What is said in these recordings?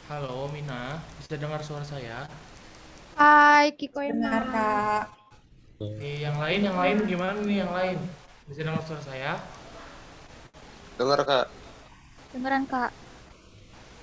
Halo Mina, bisa dengar suara saya? Hai Kiko Dengar, Emang, Kak. Yang lain gimana nih yang lain? Bisa dengar suara saya? Dengar Kak, beneran Kak?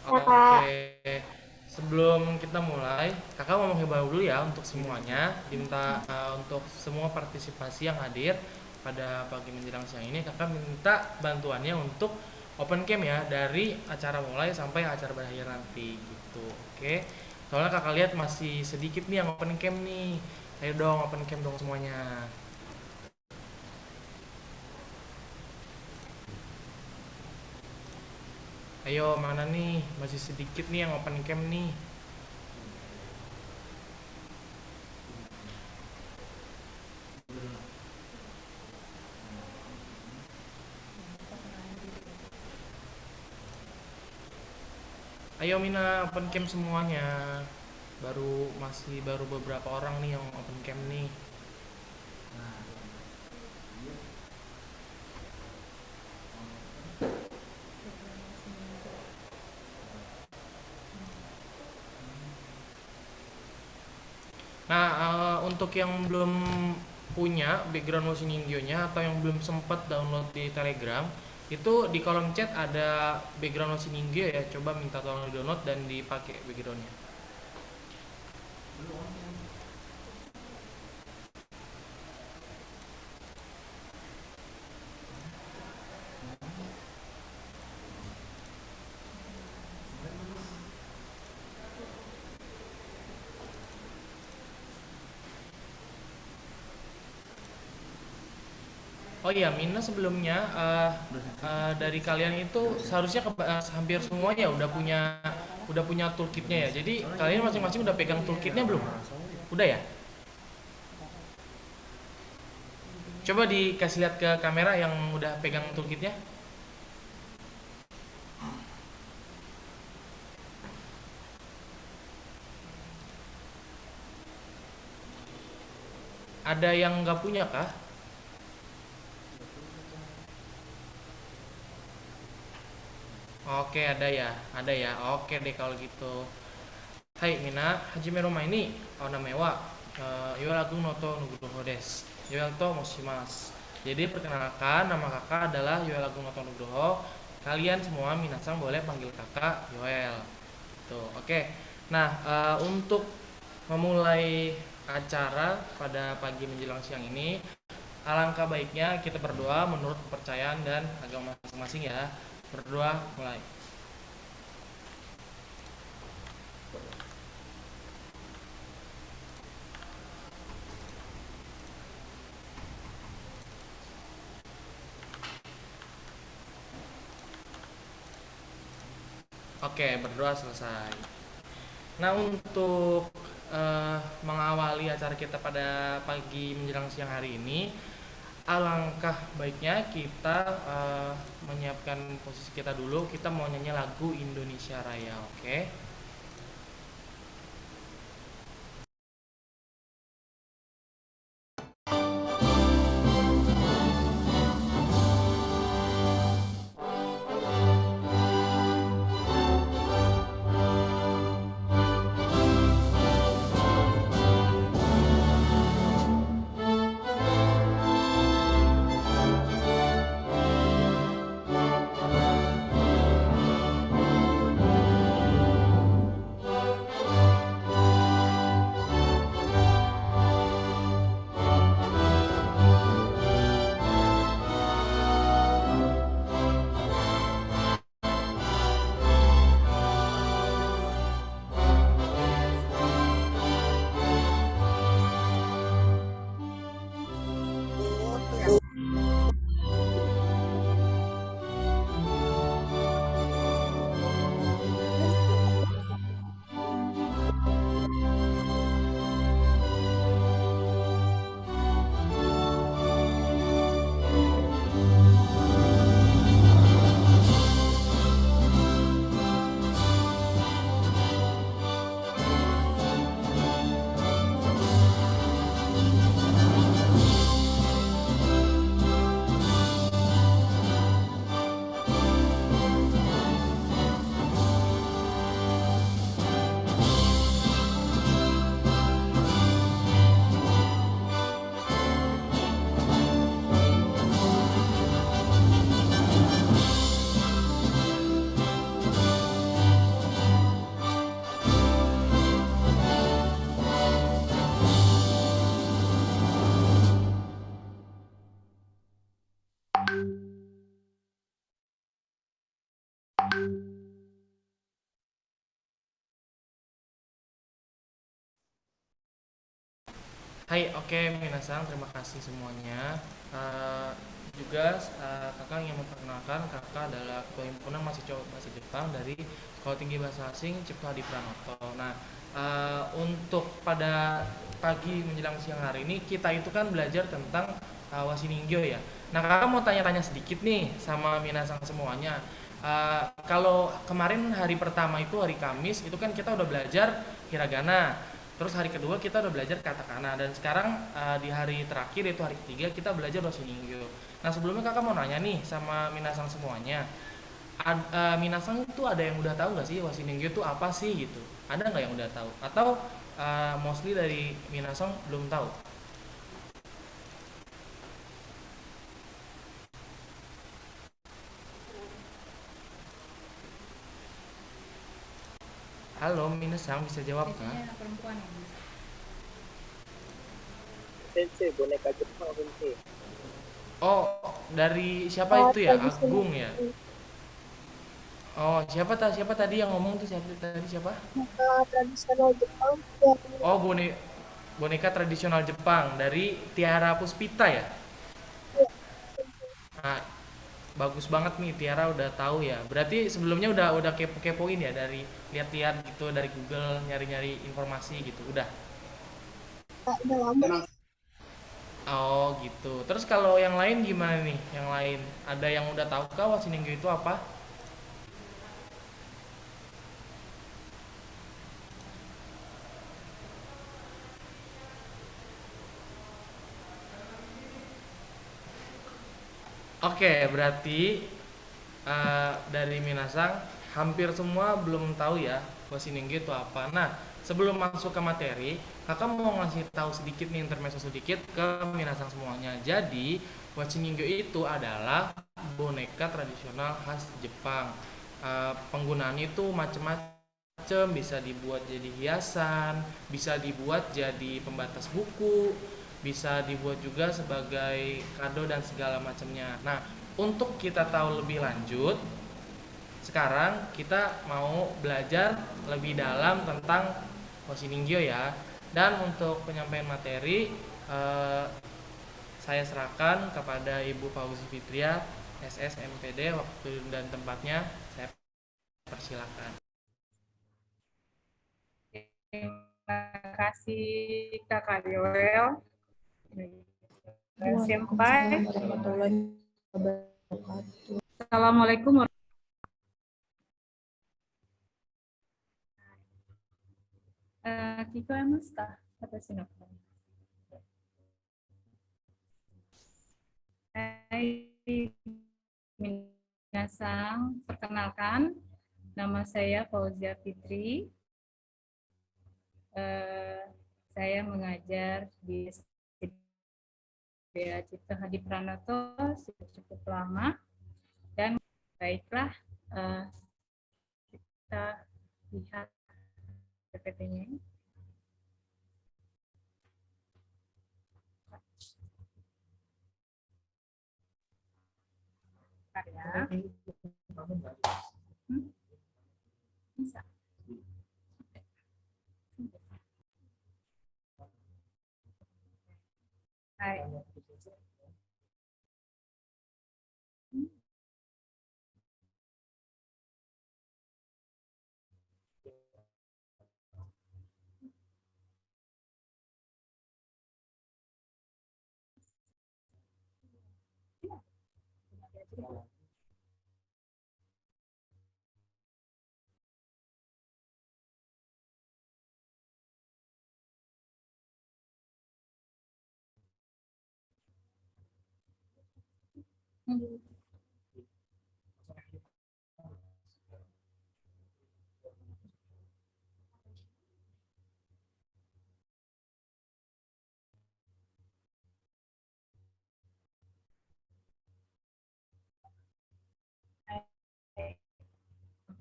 Ya, Oke, Kak. sebelum kita mulai, kakak mau menghibau dulu ya untuk semuanya. Diminta untuk semua partisipasi yang hadir pada pagi menjelang siang ini, kakak minta bantuannya untuk open cam ya dari acara mulai sampai acara berakhir nanti gitu. Oke, soalnya kakak lihat masih sedikit nih yang open cam nih. Ayo dong open cam dong semuanya. Ayo mana nih? Masih sedikit nih yang open cam nih. Ayo Mina open cam semuanya. Baru beberapa orang nih yang open cam nih. Nah, untuk yang belum punya background motion Ningyo-nya atau yang belum sempat download di Telegram, itu di kolom chat ada background motion Ningyo ya. Coba minta tolong di download dan dipakai backgroundnya. Oh iya, Mina sebelumnya dari kalian itu seharusnya hampir semuanya udah punya toolkitnya ya. Jadi kalian masing-masing udah pegang toolkitnya belum? Udah ya? Coba dikasih lihat ke kamera yang udah pegang toolkitnya. Ada yang nggak punya kah? Oke, ada ya. Oke deh kalau gitu. Hai Mina, Hajime no mai ni oname wa Yoraku noto Nugroho desu. Yoel to moshimasu. Jadi perkenalkan nama kakak adalah Yoel Agung Noto Nugroho. Kalian semua minasang boleh panggil kakak Yoel. Tuh, oke. Nah, untuk memulai acara pada pagi menjelang siang ini, alangkah baiknya kita berdoa menurut kepercayaan dan agama masing-masing ya. Berdoa mulai. Oke, berdoa selesai. Nah, untuk mengawali acara kita pada pagi menjelang siang hari ini, alangkah baiknya kita menyiapkan posisi kita dulu. Kita mau nyanyi lagu Indonesia Raya, oke? Hai, oke, Minasang, terima kasih semuanya. Eh, juga kakak ingin memperkenalkan kakak adalah ketua himpunan mahasiswa bahasa Jepang dari Sekolah Tinggi Bahasa Asing Cipto Hadi Pranoto. Nah, untuk pada pagi menjelang siang hari ini kita itu kan belajar tentang Washiningyo ya. Nah, kakak mau tanya-tanya sedikit nih sama Minasang semuanya. Kalau kemarin hari pertama itu hari Kamis itu kan kita udah belajar hiragana. Terus hari kedua kita udah belajar katakana dan sekarang di hari terakhir yaitu hari ketiga kita belajar Washiningyo. Nah sebelumnya kakak mau nanya nih sama Minasang semuanya. Minasang itu ada yang udah tahu nggak sih Washiningyo itu apa sih gitu? Ada nggak yang udah tahu? Atau mostly dari Minasang belum tahu? Halo Minasang bisa jawab nggak? Biasanya perempuan yang bisa. Sensei, boneka Jepang sensei. Oh dari siapa itu ya? Agung ya? Oh siapa tadi yang ngomong tuh siapa? Tradisional Jepang yang Oh boneka tradisional Jepang dari Tiara Puspita ya. Nah, bagus banget nih Tiara udah tahu ya. Berarti sebelumnya udah kepo-kepoin ya dari lihat-lihat gitu dari Google nyari-nyari informasi gitu. Udah. udah lama. Oh gitu. Terus kalau yang lain gimana nih? Yang lain ada yang udah tahu kah Washinengyo itu apa? Oke, berarti dari Minasang hampir semua belum tahu ya Washinengyo itu apa. Nah, sebelum masuk ke materi, kakak mau ngasih tahu sedikit nih intermezzo sedikit ke Minasang semuanya. Jadi, Washinengyo itu adalah boneka tradisional khas Jepang. Penggunaannya itu macam-macam, bisa dibuat jadi hiasan, bisa dibuat jadi pembatas buku, bisa dibuat juga sebagai kado dan segala macamnya. Nah, untuk kita tahu lebih lanjut, sekarang kita mau belajar lebih dalam tentang Washiningyo ya. Dan untuk penyampaian materi, eh, saya serahkan kepada Ibu Fauzi Fitria, SSMPD, waktu dan tempatnya saya persilakan. Terima kasih Kakak Yoel. Senpai. Assalamualaikum warahmatullahi wabarakatuh. Kikoemasu ka? Watashi no koi. Hai, minasang, perkenalkan, nama saya Fauzia Fitri. Saya mengajar di SDA Cipto Hadi Pranoto sudah cukup lama, dan baiklah kita lihat PPT-nya. Ya. Bisa. Hai.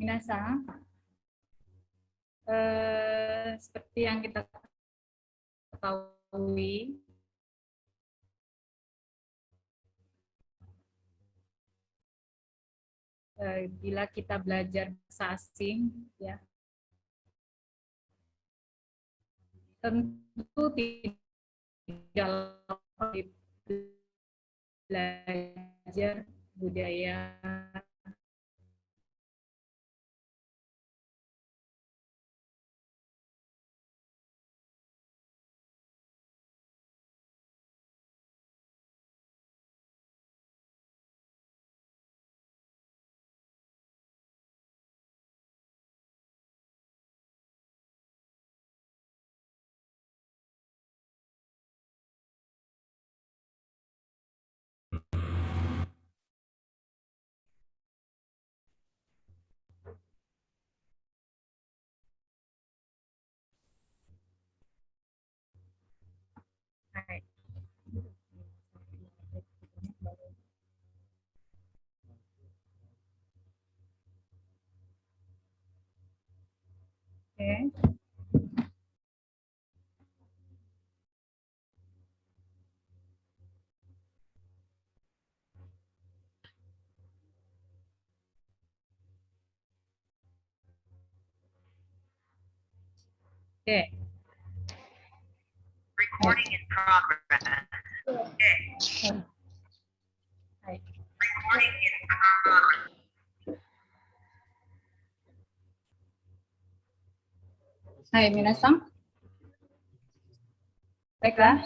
Minasang, seperti yang kita ketahui, bila kita belajar bahasa asing, ya, tentu tidak lepas belajar budaya Oke. Oke. Recording in progress. Hai. Recording in progress. Hai, minasan. Baiklah.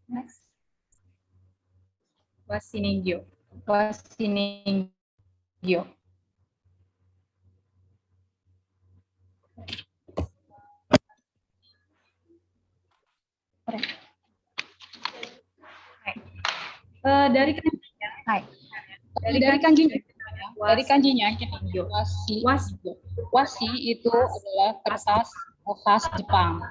Next. Wasiningyo. Wasiningyo. Dari kanjinya, dari kanjinya kita Wasi itu adalah kertas khas Jepang.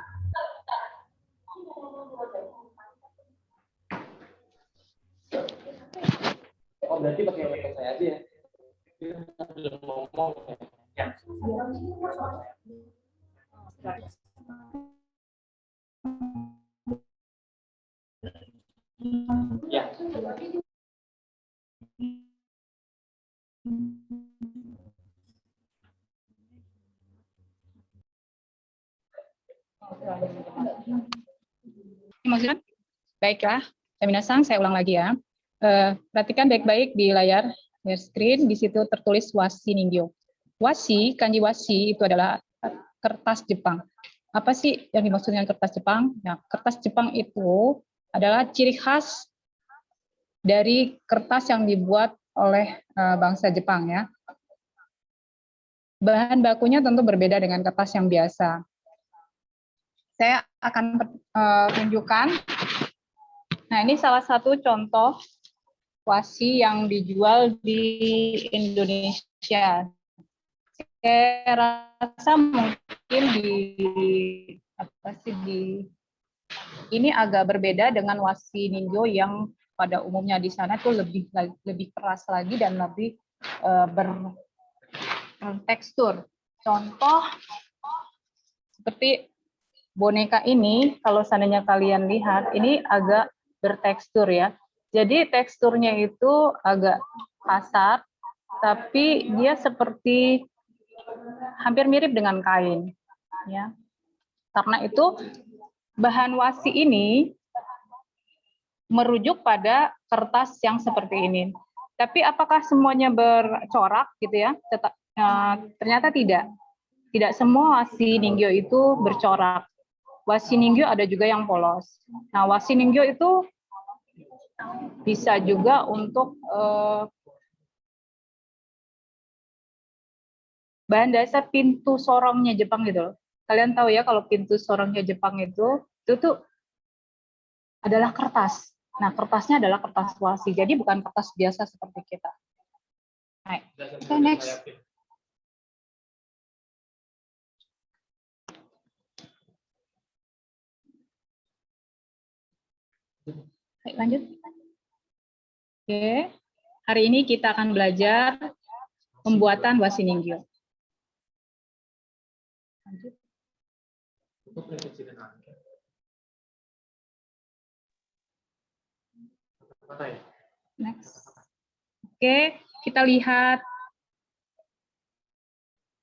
Oh berarti pakai laptop saya aja ya? Belum ngomong ya. Ya. Maksudnya? Baiklah, minasan, saya ulang lagi ya. Perhatikan baik-baik di layar screen, di situ tertulis wasi ningyo. Wasi, kanji wasi itu adalah kertas Jepang. Apa sih yang dimaksud dengan kertas Jepang? Ya, kertas Jepang itu adalah ciri khas dari kertas yang dibuat oleh bangsa Jepang ya. Bahan bakunya tentu berbeda dengan kertas yang biasa. Saya akan tunjukkan. Nah, ini salah satu contoh wasi yang dijual di Indonesia. Saya rasa mungkin ini agak berbeda dengan wasi ningyo yang pada umumnya di sana tuh lebih keras lagi dan lebih bertekstur. Contoh seperti boneka ini, kalau seandainya kalian lihat, ini agak bertekstur ya. Jadi teksturnya itu agak kasar, tapi dia seperti hampir mirip dengan kain. Ya. Karena itu bahan wasi ini merujuk pada kertas yang seperti ini. Tapi apakah semuanya bercorak gitu ya? Ternyata tidak. Tidak semua wasi ningyo itu bercorak. Wasi ningyo ada juga yang polos. Nah, wasi ningyo itu bisa juga untuk bahan dasar pintu sorongnya Jepang gitu loh. Kalian tahu ya kalau pintu sorongnya Jepang itu tuh adalah kertas. Nah, kertasnya adalah kertas wasi. Jadi bukan kertas biasa seperti kita. Nah, okay, next. Baik, lanjut. Oke, hari ini kita akan belajar pembuatan wasi ningyo. Lanjut. Next. Oke, kita lihat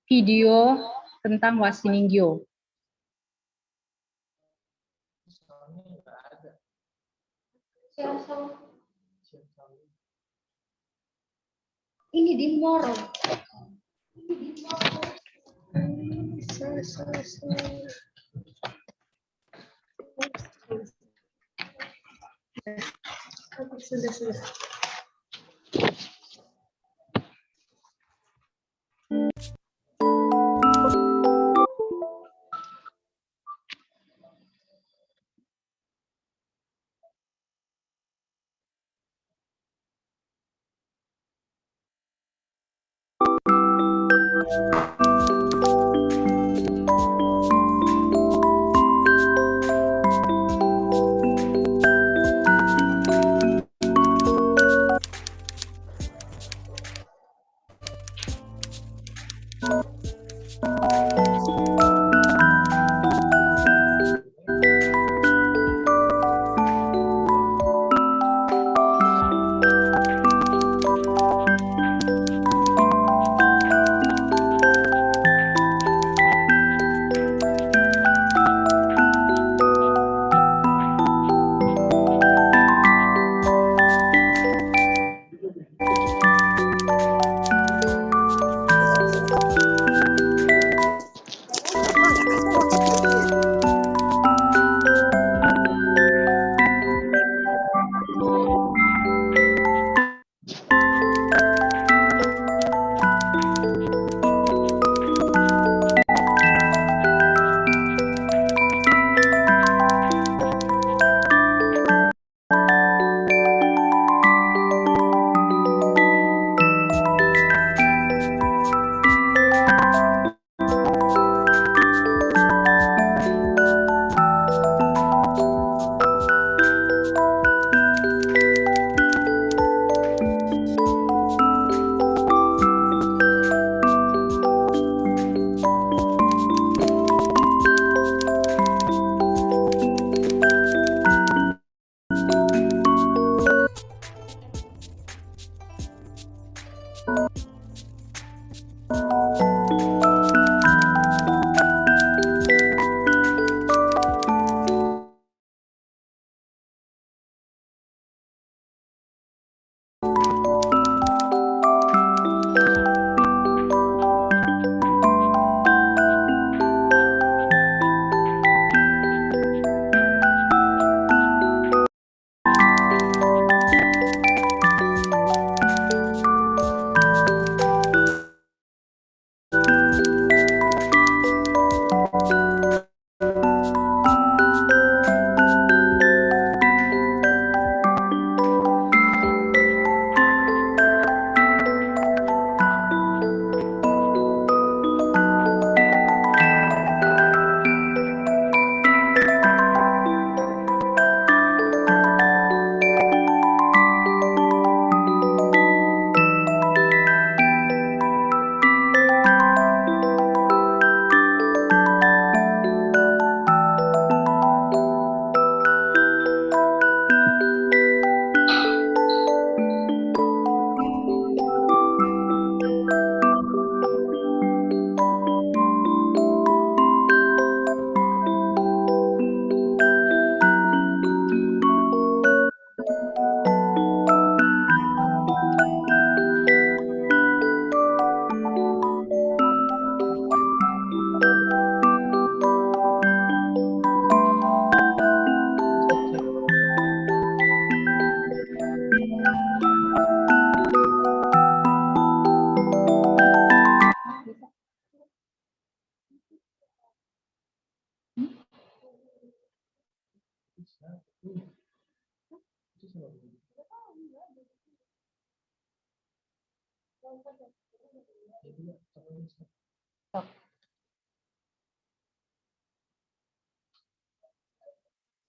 video tentang Wasiningyo. Ini di Moro. Sudah.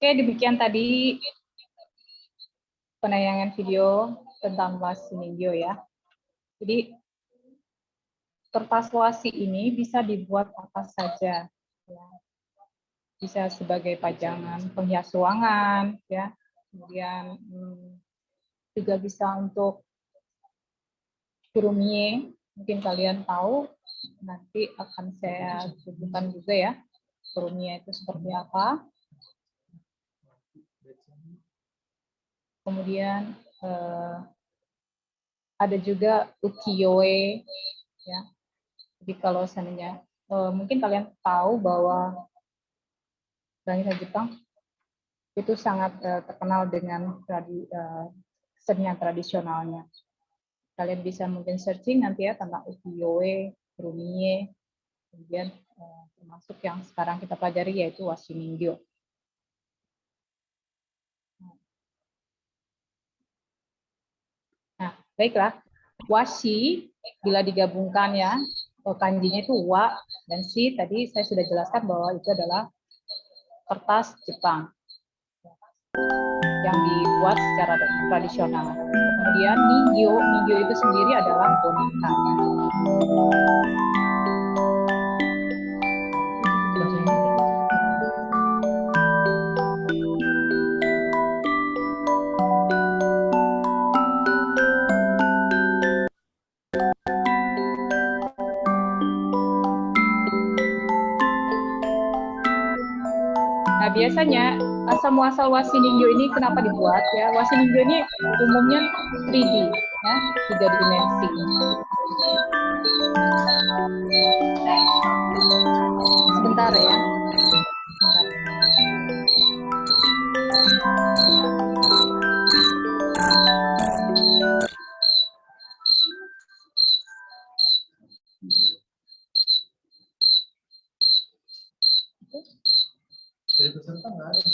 Oke, demikian tadi penayangan video tentang Wasiningyo ya. Jadi kertas wasi ini bisa dibuat apa saja, ya. Bisa sebagai pajangan penghias ruangan, ya. Kemudian juga bisa untuk Kurumie, mungkin kalian tahu, nanti akan saya sebutkan juga ya, kurumie itu seperti apa. Kemudian ada juga ukiyo-e, ya. Jadi kalau seandainya, mungkin kalian tahu bahwa bangsa Jepang itu sangat terkenal dengan kesenian tradisionalnya. Kalian bisa mungkin searching nanti ya tentang ukiyo-e, kurumie, kemudian termasuk yang sekarang kita pelajari yaitu washi ningyo. Nah, baiklah. Washi bila digabungkan ya, kanjinya itu wa dan shi. Tadi saya sudah jelaskan bahwa itu adalah kertas Jepang yang dibuat secara tradisional. Kemudian ningyo itu sendiri adalah boneka. Nah, biasanya asal-muasal washi ningyo ini kenapa dibuat ya? Washi ningyo ini umumnya 3D ya, 3 dimensi. Sebentar ya. Sebentar. Dari peserta nggak ada.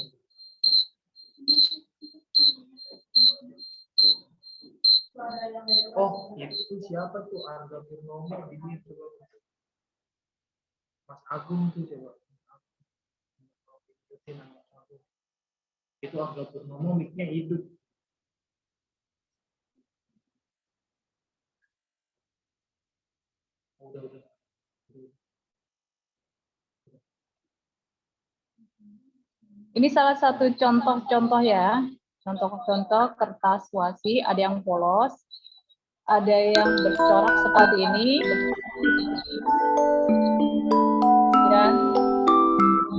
Oh, itu siapa tuh Arga Purnomo ini coba. Mas Agung tuh coba. Itu Arga Purnomo mic-nya hidup. Udah. Ini salah satu contoh-contoh ya. Contoh-contoh kertas washi, ada yang polos, ada yang bercorak seperti ini, dan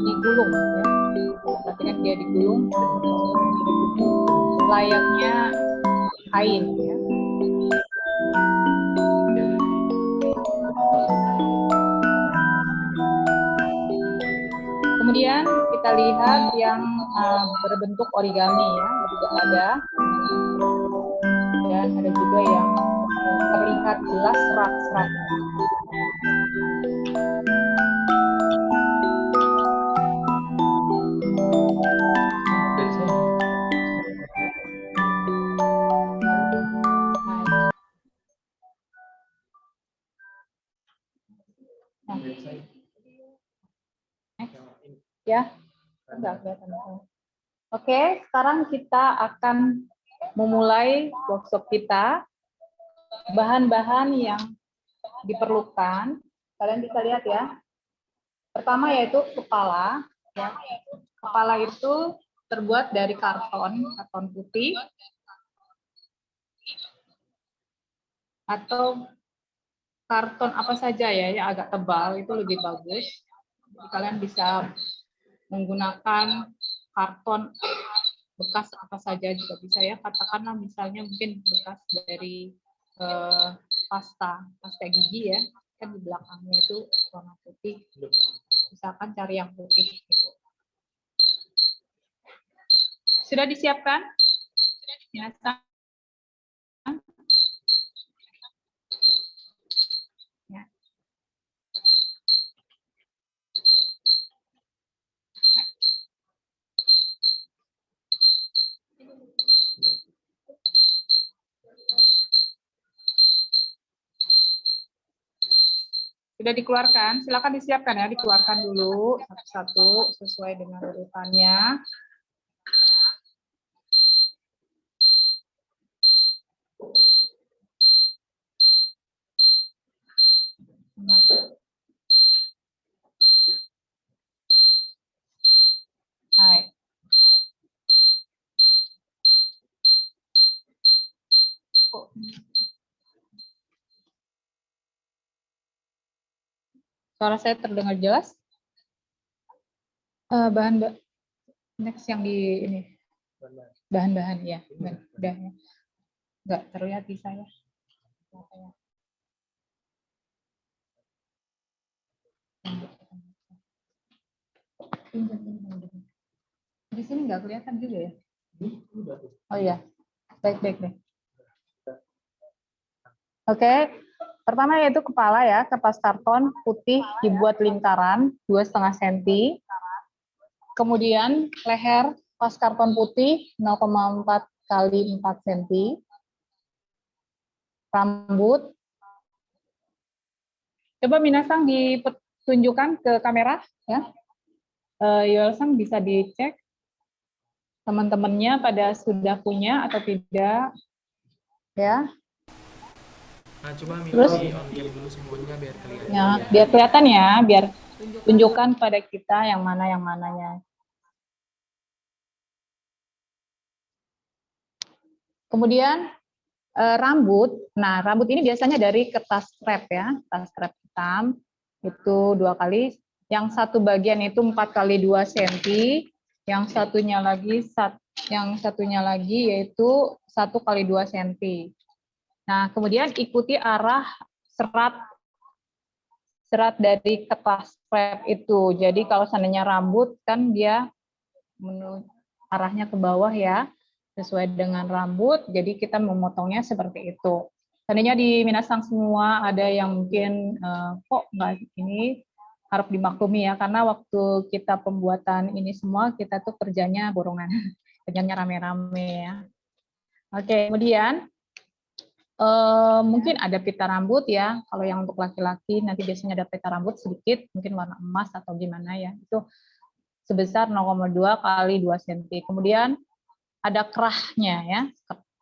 digulung. Ya. Perhatikan dia digulung layaknya kain. Ya. Kemudian kita lihat yang berbentuk origami ya, juga ada. Dan ada juga yang terlihat jelas serat-seratnya. Ya, enggak kelihatan. Oke, sekarang kita akan memulai workshop kita. Bahan-bahan yang diperlukan, kalian bisa lihat ya. Pertama yaitu kepala. Ya. Kepala itu terbuat dari karton putih atau karton apa saja ya, yang agak tebal itu lebih bagus. Jadi, kalian bisa menggunakan karton bekas apa saja juga bisa ya. Katakanlah misalnya mungkin bekas dari pasta gigi ya, kan di belakangnya itu warna putih. Misalkan cari yang putih. Gitu. Sudah disiapkan? Minasan? Ya. Sudah dikeluarkan, silakan disiapkan ya, dikeluarkan dulu satu-satu sesuai dengan urutannya. Hai. Suara saya terdengar jelas? Next yang di ini. Bahan-bahan ya. Udah ya. Nggak terlihat di saya. Di sini nggak kelihatan juga ya? Oh iya, baik-baik deh. Oke, pertama yaitu kepala ya, kertas karton putih dibuat lingkaran 2,5 cm. Kemudian leher kertas karton putih 0,4 kali 4 cm. Rambut. Coba minasang ditunjukkan ke kamera ya. Yoelsang bisa dicek teman-temannya pada sudah punya atau tidak ya. Nah, coba Terus? Mila di on cam dulu semuanya biar kelihatan. Ya, biar kelihatan ya, biar tunjukkan pada kita yang mananya. Kemudian rambut. Nah, rambut ini biasanya dari kertas strap ya, kertas strap hitam itu 2 kali. Yang satu bagian itu 4 kali 2 cm, yang satunya lagi yaitu 1 kali 2 cm. Nah, kemudian ikuti arah serat dari kertas strap itu. Jadi kalau seandainya rambut kan dia arahnya ke bawah ya, sesuai dengan rambut. Jadi kita memotongnya seperti itu. Seandainya di minasang semua ada yang mungkin kok nggak ini, harap dimaklumi ya, karena waktu kita pembuatan ini semua kita tuh kerjanya borongan, kerjanya rame-rame ya. Oke, kemudian mungkin ada pita rambut ya. Kalau yang untuk laki-laki nanti biasanya ada pita rambut sedikit, mungkin warna emas atau gimana ya. Itu sebesar 0,2 kali 2 cm. Kemudian ada kerahnya ya,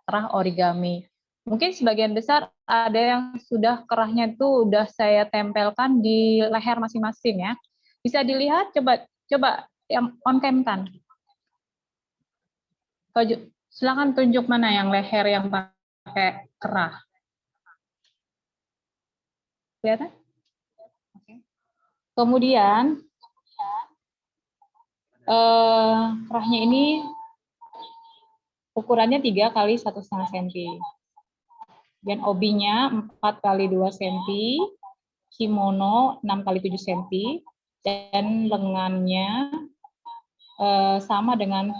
kerah origami. Mungkin sebagian besar ada yang sudah kerahnya itu udah saya tempelkan di leher masing-masing ya. Bisa dilihat, coba yang on cam kan. Silakan tunjuk mana yang leher yang pakai kerah. Kelihatan? Kemudian kerahnya ini ukurannya 3 kali 1,5 cm. Dan obinya 4 kali 2 cm, kimono 6 kali 7 cm, dan lengannya sama dengan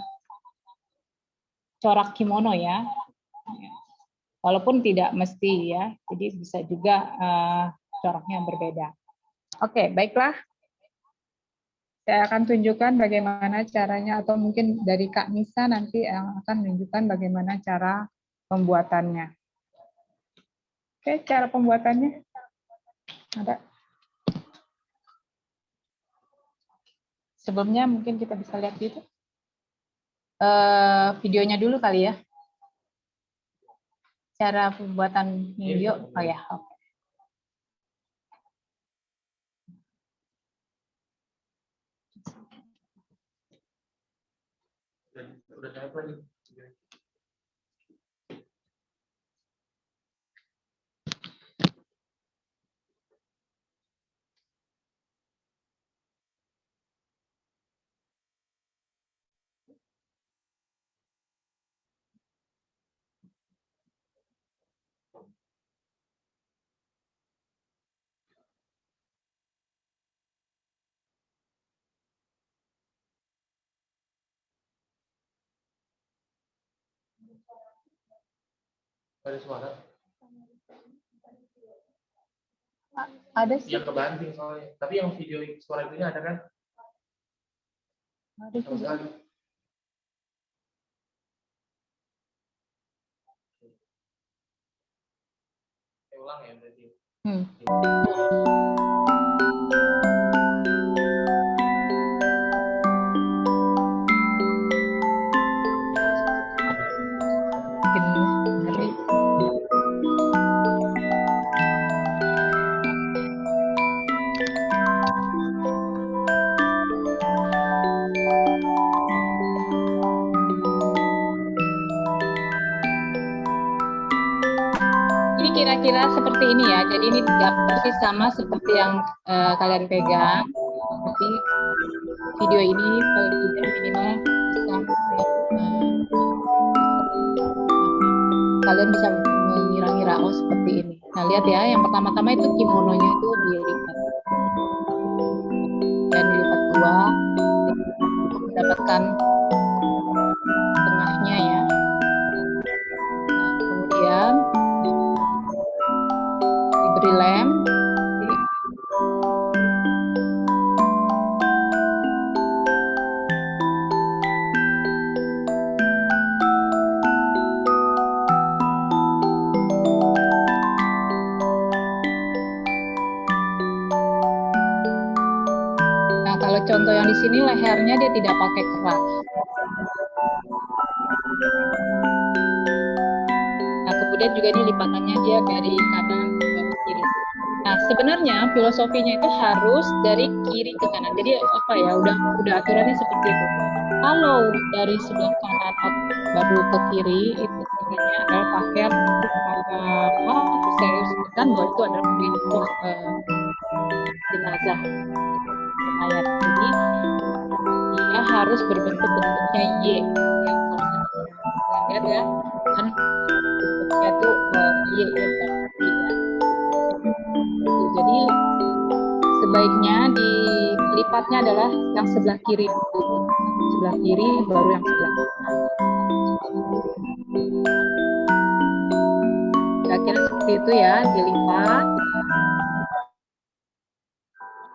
corak kimono ya. Walaupun tidak mesti ya, jadi bisa juga coraknya berbeda. Oke, baiklah. Saya akan tunjukkan bagaimana caranya, atau mungkin dari Kak Nisa nanti yang akan menunjukkan bagaimana cara pembuatannya. Oke, cara pembuatannya ada. Sebelumnya mungkin kita bisa lihat gitu. Videonya dulu kali ya. Cara pembuatan video. Oh ya, oke. Udah saya apa nih? Ada suara? Ada sih. Yang kebanting soalnya. Tapi yang video suara itu ada kan? Ada juga. Saya ulang ya berarti. kira-kira seperti ini ya. Jadi ini tidak persis sama seperti yang kalian pegang. Tapi video ini paling tidak minimal bisa kalian bisa mengira-ngira oh seperti ini. Nah lihat ya, yang pertama-tama itu kimononya itu dilipat dan dilipat dua untuk mendapatkan tengahnya ya. Nah, kemudian diberi lem. Nah, kalau contoh yang di sini lehernya dia tidak pakai keras. Nah, kemudian juga ini lipatannya dia dari kanan ke kiri. Nah, sebenarnya filosofinya itu harus dari kiri ke kanan. Jadi apa ya? Udah aturannya seperti itu. Kalau dari sebelah kanan baru ke kiri itu sebenarnya adalah pakaian untuk saya sebutkan bahwa itu adalah pakaian untuk jenazah mayat. Jadi dia harus berbentuknya Y ya. Kalau kalian lihat ya, kan bentuknya itu Y ya. Jadi sebaiknya dilipatnya adalah yang sebelah kiri dulu. Sebelah kiri baru yang sebelah kanan. Kira-kira seperti itu ya, dilipat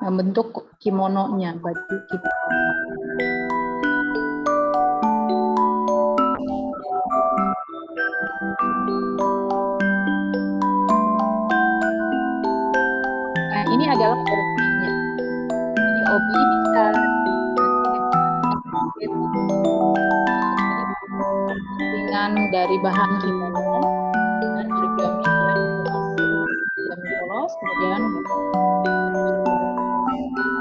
membentuk kimononya, baju kimono. Nah, ini adalah obinya. Jadi obi bisa dengan dari bahan kimono dan origami yang polos, kemudian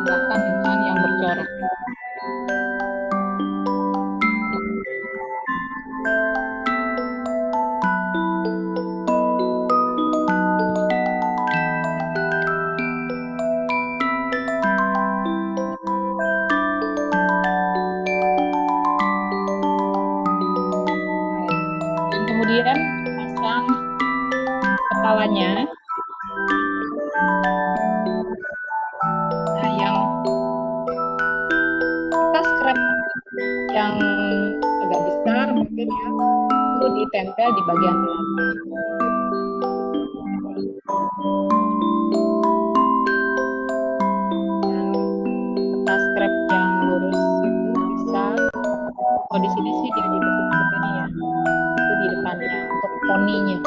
tambahkan dengan yang bercorak. Dan kemudian pasang kepalanya. Nah, yang kertas krep yang agak besar mungkin ya, itu ditempel di bagian belakang. Dan kertas krep yang lurus itu bisa, oh di sini sih dia dibentuk seperti ini ya, itu di depannya untuk poninya.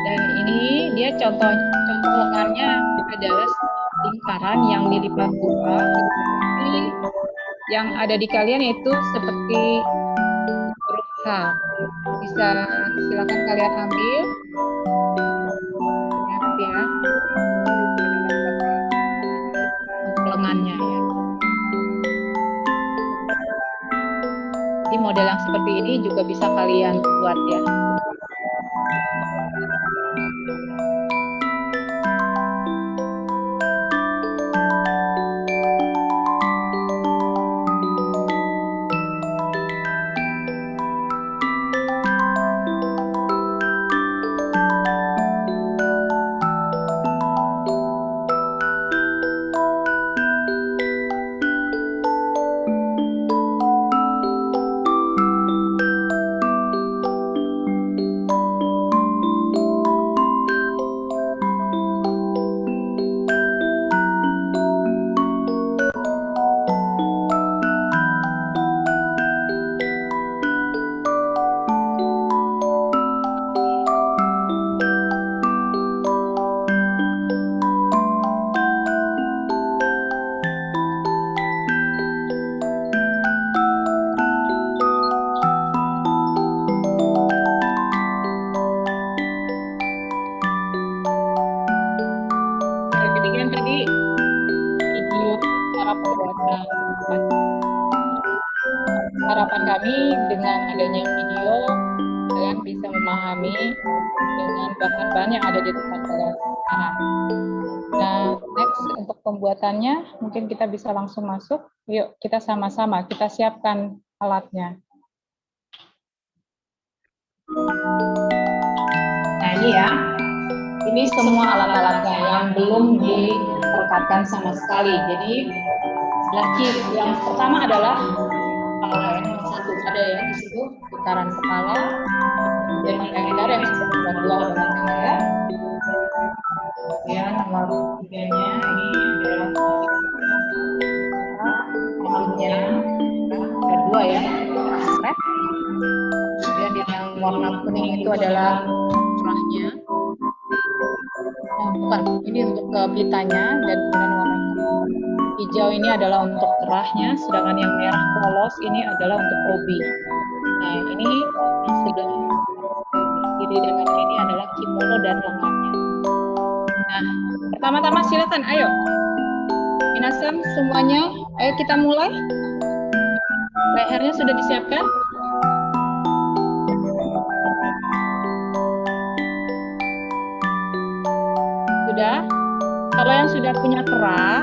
Dan ini dia contoh lengannya adalah lingkaran yang dilipat dua. Jadi yang ada di kalian itu seperti huruf H. Bisa silakan kalian ambil. Lihat ya. Untuk lengannya ya. Jadi model yang seperti ini juga bisa kalian buat ya. Harapan kami dengan adanya video, kalian bisa memahami dengan bahan-bahan yang ada di depan kalian sekarang. Nah, next untuk pembuatannya, mungkin kita bisa langsung masuk. Yuk, kita sama-sama, kita siapkan alatnya. Nah, ini ya. Ini semua alat-alatnya yang belum direkatkan sama sekali. Jadi, yang pertama adalah kepala yang nomor 1. Ada ya di situ, putaran kepala. Kemudian kalender yang sudah nomor 2 adalah kalender. Kemudian nomor 3-nya ini adalah alatnya. Ada 2 ya. Kemudian yang warna kuning itu adalah kerahnya. Bukan, ini untuk pelitanya, dan kemudian warna hijau ini adalah untuk kerahnya, sedangkan yang merah polos ini adalah untuk obi. Nah, ini sudah kiri dan kanan ini adalah kimono dan lengannya. Nah, pertama-tama silakan, ayo. Minasan semuanya, ayo kita mulai. Lehernya sudah disiapkan? Sudah? Kalau yang sudah punya kerah,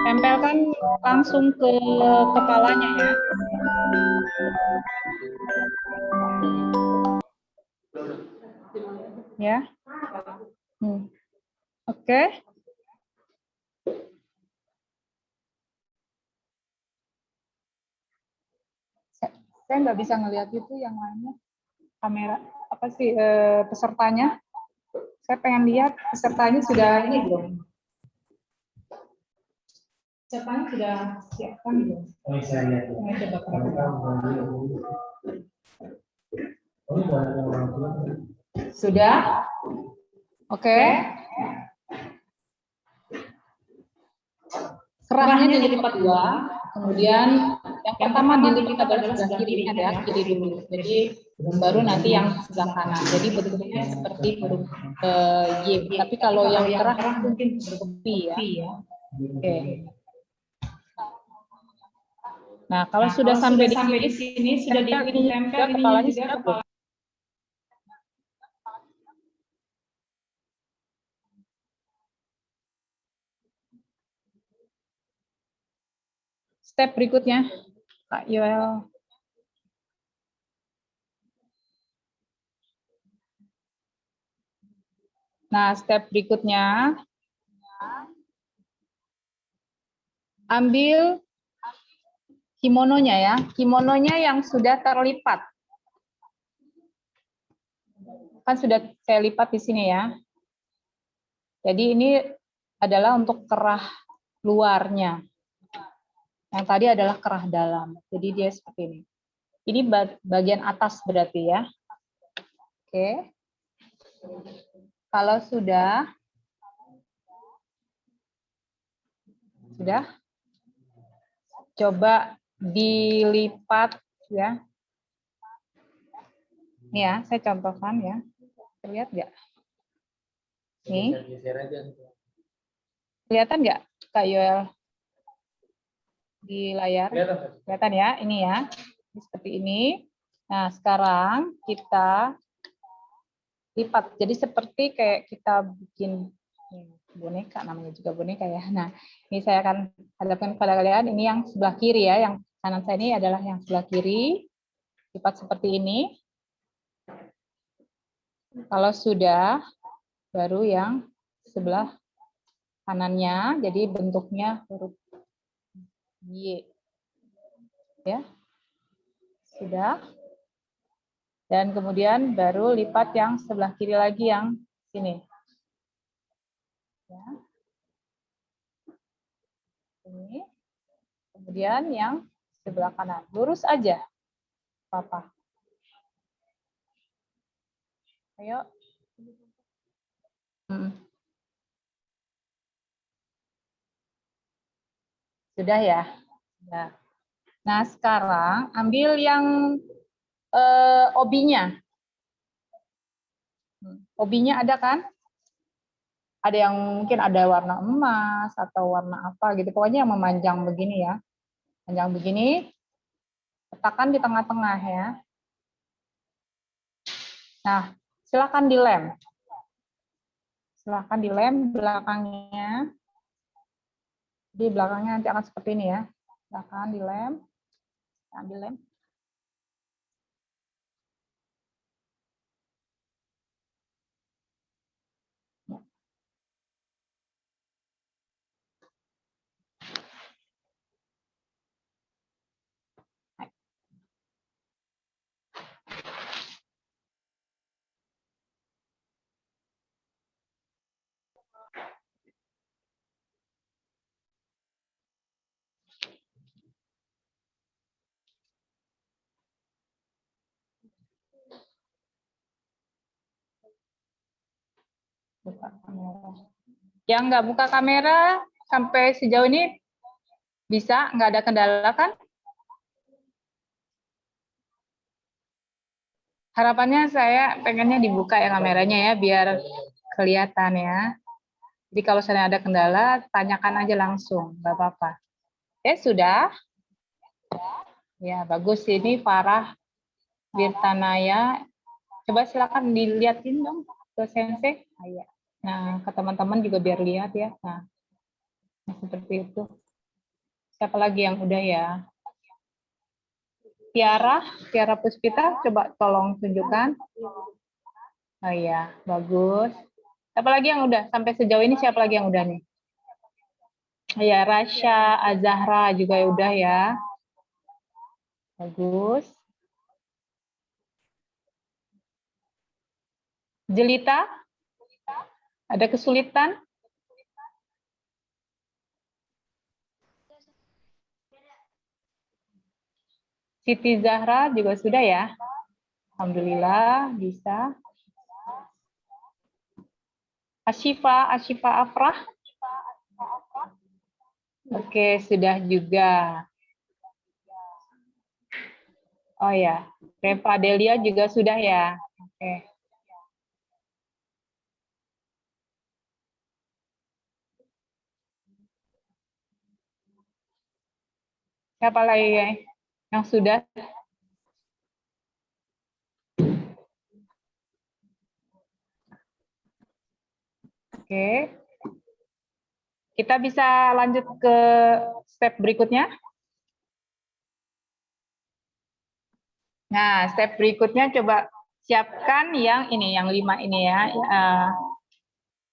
tempelkan langsung ke kepalanya ya. Ya. Oke. Saya nggak bisa ngelihat itu yang lainnya. Kamera apa sih pesertanya? Saya pengen lihat pesertanya sudah ini belum? Pesertanya sudah siapkan belum? Saya lihat. Sudah? Oke. Kerahnya dilipat 2, kemudian yang pertama dilipat adalah sebelah kirinya ya, kiri dulu. Jadi baru nanti yang sebelah kanan. Jadi bentuknya seperti huruf Y. Tapi kalau yang kerah mungkin huruf P ya. Oke. Nah, kalau sudah sampai di sini sudah ditempel kepalanya sudah belum? Step berikutnya, Kak Yoel. Nah, step berikutnya, ambil kimononya ya, kimononya yang sudah terlipat. Kan sudah saya lipat di sini ya. Jadi ini adalah untuk kerah luarnya. Yang tadi adalah kerah dalam. Jadi dia seperti ini. Ini bagian atas berarti ya. Oke. Kalau sudah, coba dilipat ya. Ini ya, saya contohkan ya. Terlihat nggak? Nih. Kelihatan nggak, Kak Yoel? Di layar, kelihatan ya, ini ya, seperti ini. Nah, sekarang kita lipat, jadi seperti kayak kita bikin boneka, namanya juga boneka ya. Nah, ini saya akan hadapkan kepada kalian, ini yang sebelah kiri ya, yang kanan saya ini adalah yang sebelah kiri, lipat seperti ini. Kalau sudah, baru yang sebelah kanannya, jadi bentuknya huruf Y. Ya. Sudah. Dan kemudian baru lipat yang sebelah kiri lagi yang sini. Ya. Ini. Kemudian yang sebelah kanan. Lurus aja. Papa. Ayo. Sudah ya? Nah, sekarang ambil yang obinya. Obinya ada kan? Ada yang mungkin ada warna emas atau warna apa gitu. Pokoknya yang memanjang begini ya. Panjang begini. Letakkan di tengah-tengah ya. Nah, silakan dilem. Silakan dilem belakangnya. Di belakangnya nanti akan seperti ini ya. Silakan dilem. Silakan dilem. Buka kamera. Yang nggak buka kamera sampai sejauh ini bisa, nggak ada kendala kan? Harapannya saya pengennya dibuka ya kameranya ya, biar kelihatan ya. Jadi kalau saya ada kendala, tanyakan aja langsung, nggak apa-apa. Sudah? Ya, bagus. Ini Farah Wirtanaya. Coba silakan dilihatin dong ke Sensei. Nah, ke teman-teman juga biar lihat ya. Nah, seperti itu. Siapa lagi yang udah ya? Tiara Puspita, coba tolong tunjukkan. Oh iya, bagus. Siapa lagi yang udah? Sampai sejauh ini siapa lagi yang udah nih? Ya, Rasya, Azahra juga udah ya. Bagus. Jelita? Ada kesulitan? Siti Zahra juga sudah ya? Alhamdulillah, bisa. Ashifa Afrah? Oke, sudah juga. Oh ya, Reva Delia juga sudah ya? Oke. Siapa lagi yang sudah? Oke. Kita bisa lanjut ke step berikutnya. Nah, step berikutnya coba siapkan yang ini, yang 5 ini ya.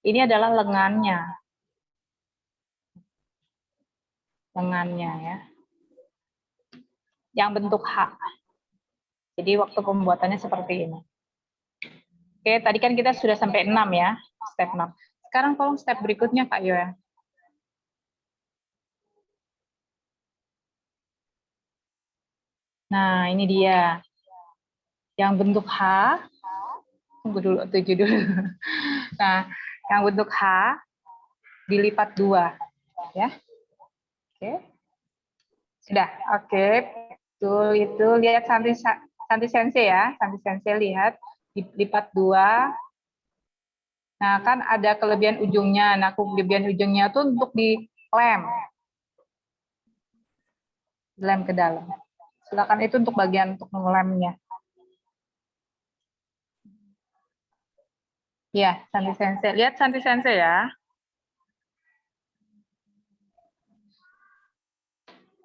Ini adalah lengannya. Lengannya ya. Yang bentuk H. Jadi waktu pembuatannya seperti ini. Oke, tadi kan kita sudah sampai 6 ya, step 6. Sekarang tolong step berikutnya Kak Yo ya. Nah, ini dia. Yang bentuk H. Tunggu dulu, tuju dulu. Nah, yang bentuk H dilipat 2 ya. Oke. Sudah. Oke. Betul itu. Lihat Santi Sensei ya. Santi Sensei lihat dilipat 2. Nah, kan ada kelebihan ujungnya. Nah, kelebihan ujungnya itu untuk dilem. Lem ke dalam. Silakan itu untuk bagian untuk ngelemnya. Ya, Santi Sensei. Lihat Santi Sensei ya.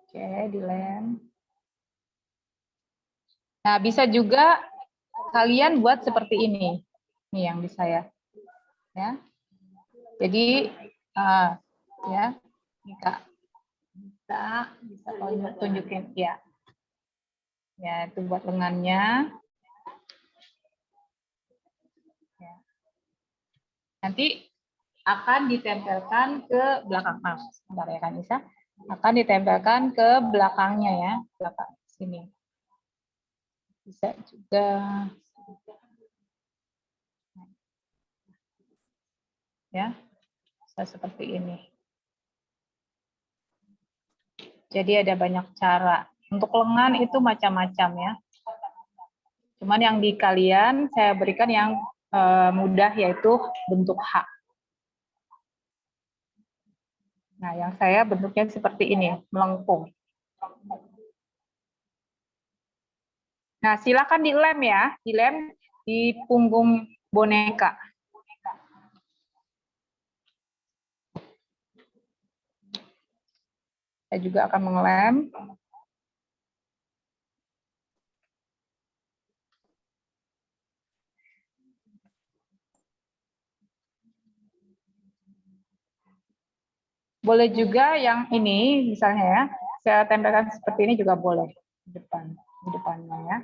Oke, dilem. Nah, bisa juga kalian buat seperti ini. Ini yang bisa ya. Ya. Jadi ya, ini Kak. Bisa tunjukin ya. Ya, itu buat lengannya. Ya. Nanti akan ditempelkan ke belakang. Sebentar ya kan Isa. Akan ditempelkan ke belakangnya ya, belakang sini. Bisa juga. Ya, bisa seperti ini. Jadi ada banyak cara. Untuk lengan itu macam-macam ya. Cuman yang di kalian saya berikan yang mudah yaitu bentuk H. Nah, yang saya bentuknya seperti ini, melengkung. Nah, silakan dilem ya, dilem di punggung boneka. Saya juga akan mengelem. Boleh juga yang ini, misalnya ya, saya tempelkan seperti ini juga boleh di depannya ya.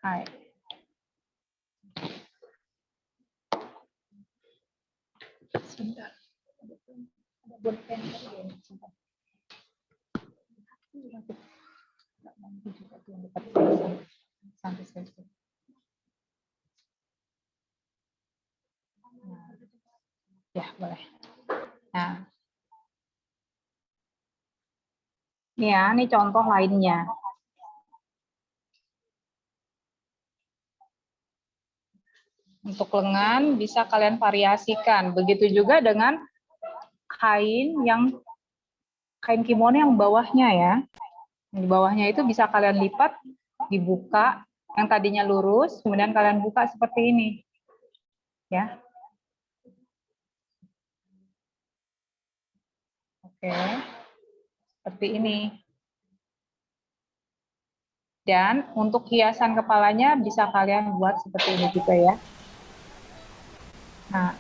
Hai. Sebentar. Ada bolpen lagi ya, sebentar. Nggak mampu juga tuh yang dekat sampai selesai. Nah, ya boleh. Nah, ini ya, ini contoh lainnya. Untuk lengan bisa kalian variasikan. Begitu juga dengan kain kimono yang bawahnya ya. Di bawahnya itu bisa kalian lipat, dibuka, yang tadinya lurus, kemudian kalian buka seperti ini. Ya. Oke. Seperti ini. Dan untuk hiasan kepalanya bisa kalian buat seperti ini juga ya. Nah,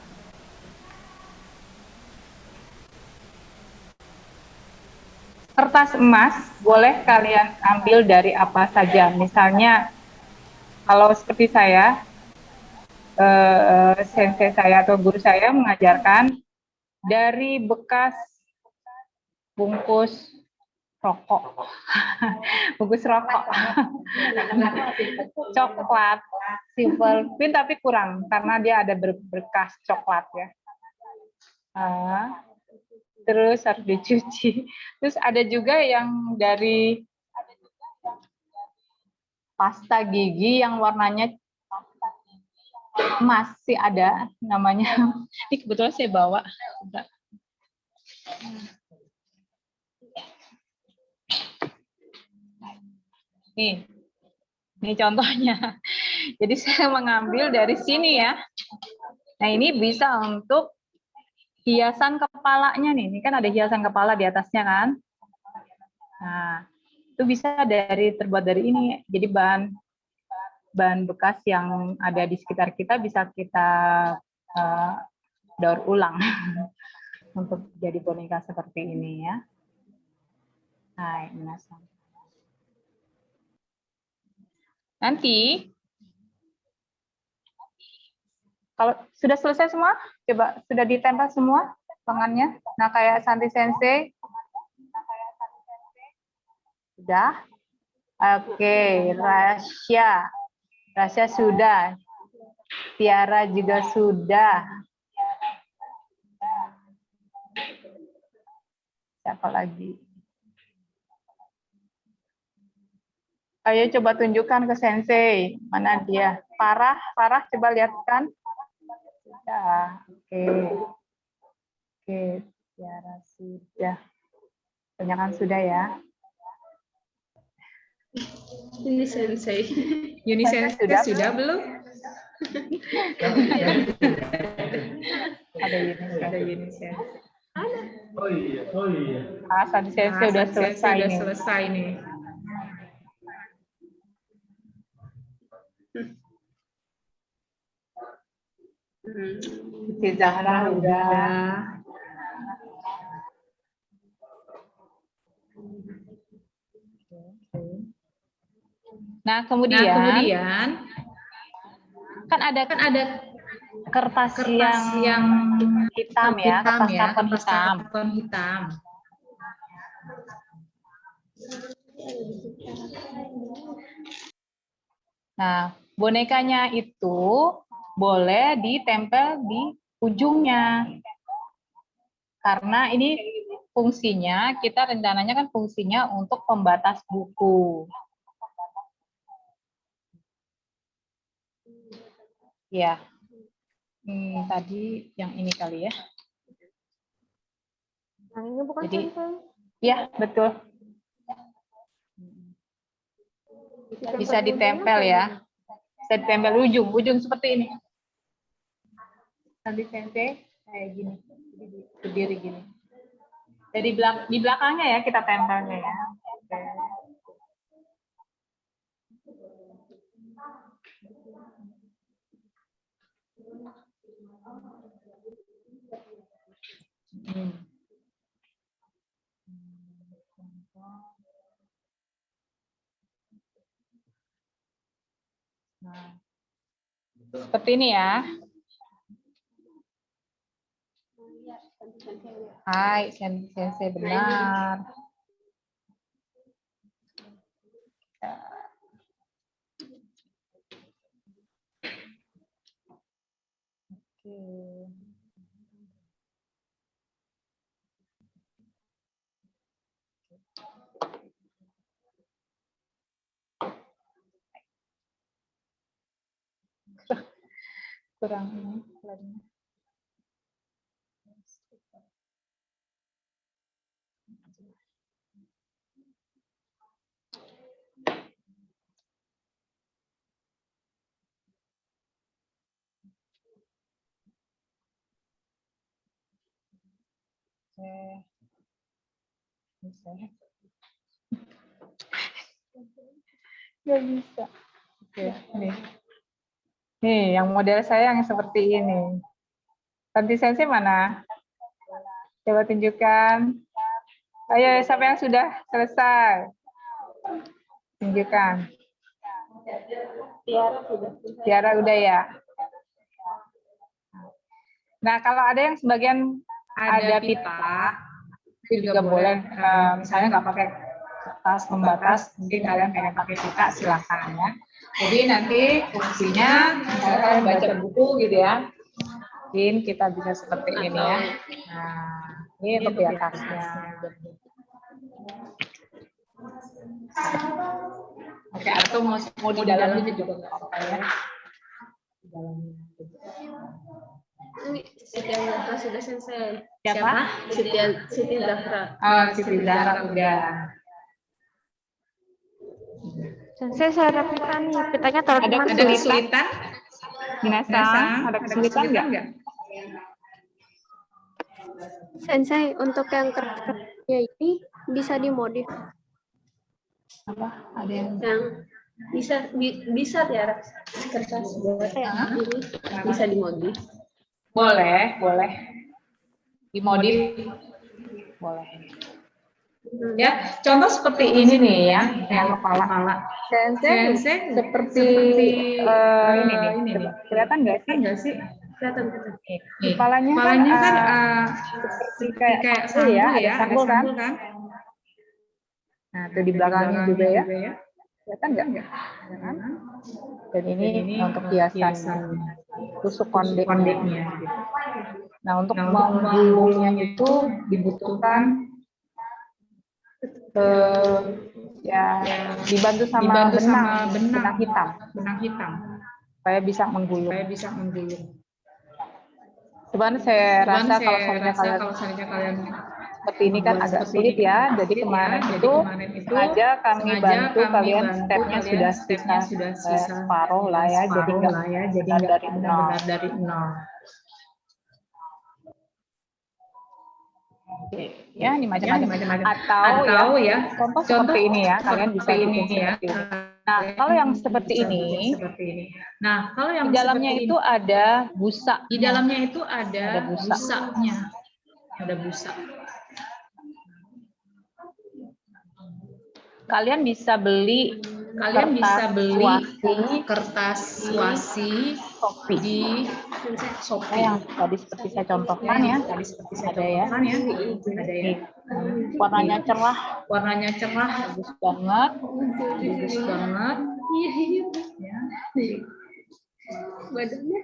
kertas emas boleh kalian ambil dari apa saja. Misalnya, kalau seperti saya, sensei saya atau guru saya mengajarkan dari bekas bungkus rokok, bungkus rokok, coklat, silver pin tapi kurang karena dia ada berkas coklat ya. Terus harus dicuci. Terus ada juga yang dari pasta gigi yang warnanya emas sih ada namanya. Ini kebetulan saya bawa. Ini contohnya. Jadi saya mengambil dari sini ya. Nah ini bisa untuk hiasan kepalanya nih. Ini kan ada hiasan kepala di atasnya kan. Nah itu bisa terbuat dari ini. Jadi bahan bekas yang ada di sekitar kita bisa kita daur ulang untuk jadi boneka seperti ini ya. Hai, minasan. Nanti kalau sudah selesai semua, coba sudah ditempel semua lengannya. Nah, kayak Santi Sensei. Sudah? Oke, Rasya sudah. Tiara juga sudah. Siapa lagi? Ayo coba tunjukkan ke Sensei. Mana dia? Farah coba lihatkan. Sudah. Oke. Tiara sudah. Kebanyakan sudah ya. Ini Sensei. Yuni Sensei sudah belum? Ada Yuni Sensei. Oh iya. Santi Sensei udah selesai nih. Siti Zahra udah. Nah, kemudian kan ada kertas yang hitam ya, kertas karton hitam. Nah, bonekanya itu boleh ditempel di ujungnya. Karena ini fungsinya, kita rencananya kan fungsinya untuk pembatas buku. Ya, tadi yang ini kali ya. Yang ini bukan Jadi, sensei. ya betul. Bisa ditempel ya. Bisa ditempel ujung seperti ini. Nanti sensei kayak gini, berdiri gini. Jadi di belakangnya ya kita tempelnya ya. Oke. Nah, seperti ini ya. Hai, sensei benar. Oke. Kurang ini slide-nya. Bisa. Nggak bisa. Oke, nih. Nih, yang model saya yang seperti ini. Tanti sensei mana? Coba tunjukkan. Ayo, siapa yang sudah selesai? Tunjukkan. Tiara udah ya? Nah, kalau ada yang sebagian ada pita, itu juga boleh. Misalnya nggak pakai kertas membatas, mungkin kalian pengen pakai pita, silakan ya. Jadi nanti fungsinya, misalnya kalian baca buku gitu ya, mungkin kita bisa seperti ini ya. Nah, ini untuk di atasnya. Oke, atau mau di dalamnya juga nggak apa-apa ya. Di dalamnya. Ini Siti Zahra sudah sensei. Siapa? Siti Zahra. Oh, Siti Zahra udah. Sensei saya ada pita nih. Pitanya taruh di mana? Ada kesulitan? Minasang, ada kesulitan nggak? Sensei, untuk yang kertasnya ini bisa dimodif. Apa? Ada yang Bisa Tiara. Kertas buat ini bisa dimodif. boleh. Dimodif boleh. Ya, contoh seperti ini nih ya, yang kepala. Sensei seperti ini nih. Kelihatan nggak sih? Kelihatan. Kepalanya kan seperti kayak sanggul ya, ada sanggul kan? Nah, itu di belakangnya juga ya. Kelihatan nggak? Dan ini untuk hiasan tusuk kondeknya. Nah, untuk menggulungnya itu dibutuhkan ya dibantu sama benang hitam supaya bisa menggulung. Sebenarnya saya rasa kalau kalian seperti ini kan agak sulit ya. Jadi kemarin itu sengaja kami bantu kalian stepnya sudah separuh lah ya. Jadi nggak benar dari nol. Ya, ini macam-macam. Atau ya, contoh seperti ini ya, kalian bisa ini ya. Nah, kalau yang seperti ini, di dalamnya itu ada busa. Ada busa. Kalian bisa beli kertas wasi di Shopee yang tadi seperti saya contohkan ya. Ada ya. Nih, warnanya cerah, bagus banget. Iya, iya. Ya. Badannya.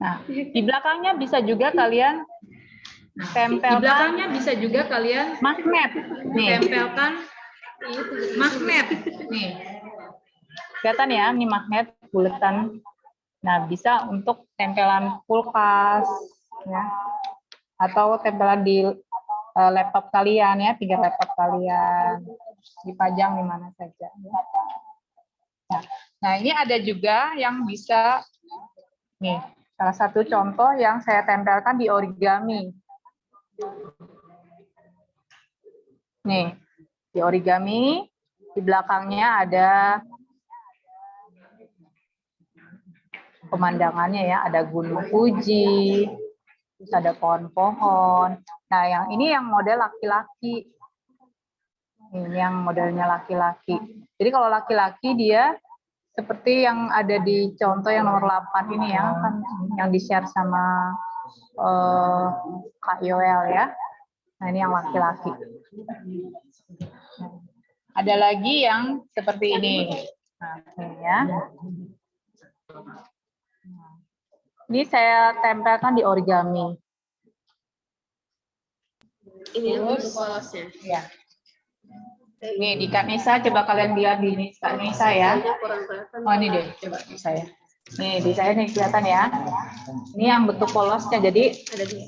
Nah, di belakangnya bisa juga kalian tempelkan. Di belakangnya bisa juga kalian magnet. Nih, tempelkan magnet. Nih, kelihatan ya, ini magnet buletan. Nah, bisa untuk tempelan kulkas, ya, atau tempelan di laptop kalian ya, 3 laptop kalian, dipajang di mana saja. Ya. Nah, ini ada juga yang bisa, nih, salah satu contoh yang saya tempelkan di origami. Nih, di origami, di belakangnya ada pemandangannya ya, ada Gunung Fuji, terus ada pohon-pohon. Nah, yang ini yang model laki-laki. Ini yang modelnya laki-laki. Jadi kalau laki-laki dia seperti yang ada di contoh yang nomor 8 ini ya, kan yang di-share sama Kak Yoel ya. Nah, ini yang laki-laki. Ada lagi yang seperti ini. Nah, ini ya. Ini saya tempelkan di origami. Ini yang Terus, untuk polosnya. ya. Nih, di Kak Nisa, coba kalian lihat di Kak Nisa ya. Kayaknya kurang kelihatan. Oh, ini deh, coba di saya. Nih, di saya nih kelihatan ya. Ini yang bentuk polosnya, jadi Ada di.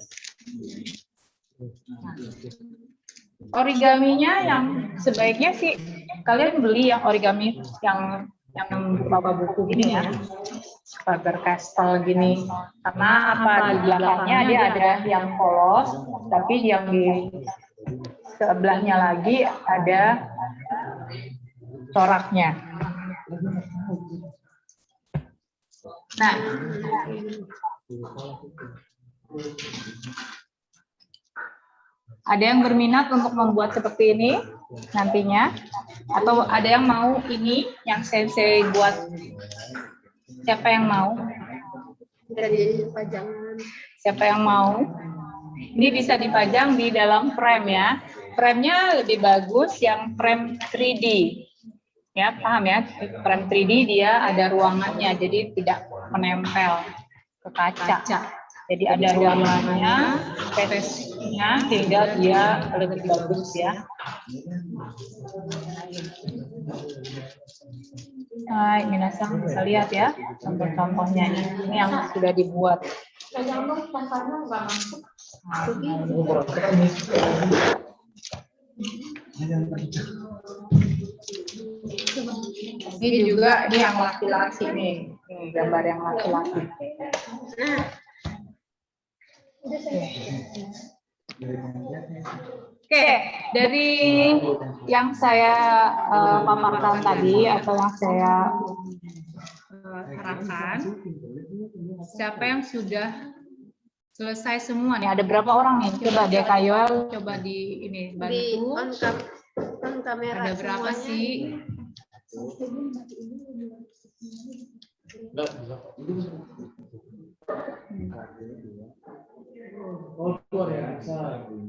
origaminya yang sebaiknya sih kalian beli yang origami yang berupa buku gini ya, Faber Castell gini. Karena apa, di belakangnya dia ada yang polos, tapi yang di sebelahnya lagi ada coraknya. Nah, ada yang berminat untuk membuat seperti ini nantinya, atau ada yang mau ini yang sensei buat? Siapa yang mau? Dari pajangan. Siapa yang mau? Ini bisa dipajang di dalam frame ya. Frame-nya lebih bagus yang frame 3D. Ya, paham ya? Frame 3D dia ada ruangannya, jadi tidak menempel ke kaca. Jadi ada ruangannya, space-nya, sehingga dia lebih bagus ya. Hai, minasang bisa lihat ya contoh-contohnya ini yang sudah dibuat. Ini juga ini yang laki-laki nih, ini gambar yang laki-laki. Oke, dari yang saya paparkan tadi atau yang saya harapkan, siapa yang sudah selesai semua nih? Ada berapa orang nih? Coba deh Kayol, coba di ini Di bantu. on kamera Ada berapa semuanya. sih?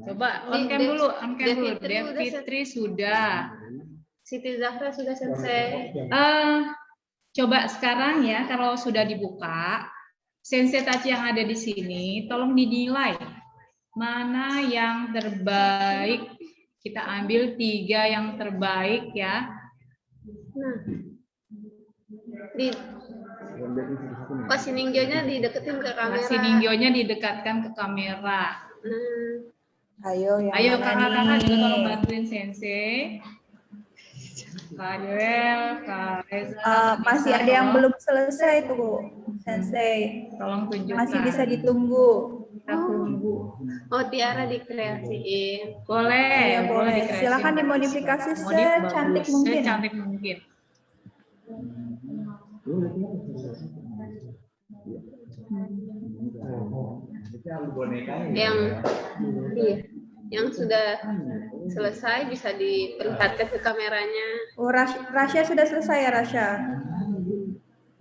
Coba on cam dulu, Devitri sudah. Siti Zahra sudah selesai. Coba sekarang ya, kalau sudah dibuka, sensei tachi yang ada di sini, tolong dinilai mana yang terbaik. Kita ambil 3 yang terbaik ya. Nah, di Pasininggonya dideketin ke kamera. Pasininggonya didekatkan ke kamera. Nah, Ayo yang Ayo mana kakak-kakak juga nih? tolong bantuin sensei. Kak Joel, Kak Reza. Masih ada yang belum selesai tuh, Sensei. Tolong tunjukkan. Masih bisa ditunggu. Kita tunggu. oh Tiara dikreasiin. Boleh, Iya, boleh. dikreasi. Silakan dimodifikasi Modif secantik bagus, mungkin. Secantik mungkin. Yang iya, yang sudah selesai bisa diperlihatkan ke kameranya, Oh, Rasya sudah selesai ya, Rasya?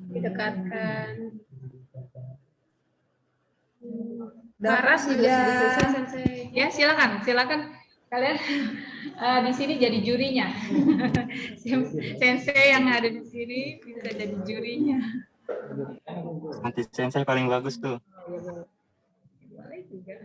didekatkan. Dapat Laras juga tidak? sudah selesai, Sensei. Ya, silakan Kalian di sini jadi jurinya. Sensei yang ada di sini bisa jadi jurinya. Nanti sensei paling bagus tuh. Boleh juga.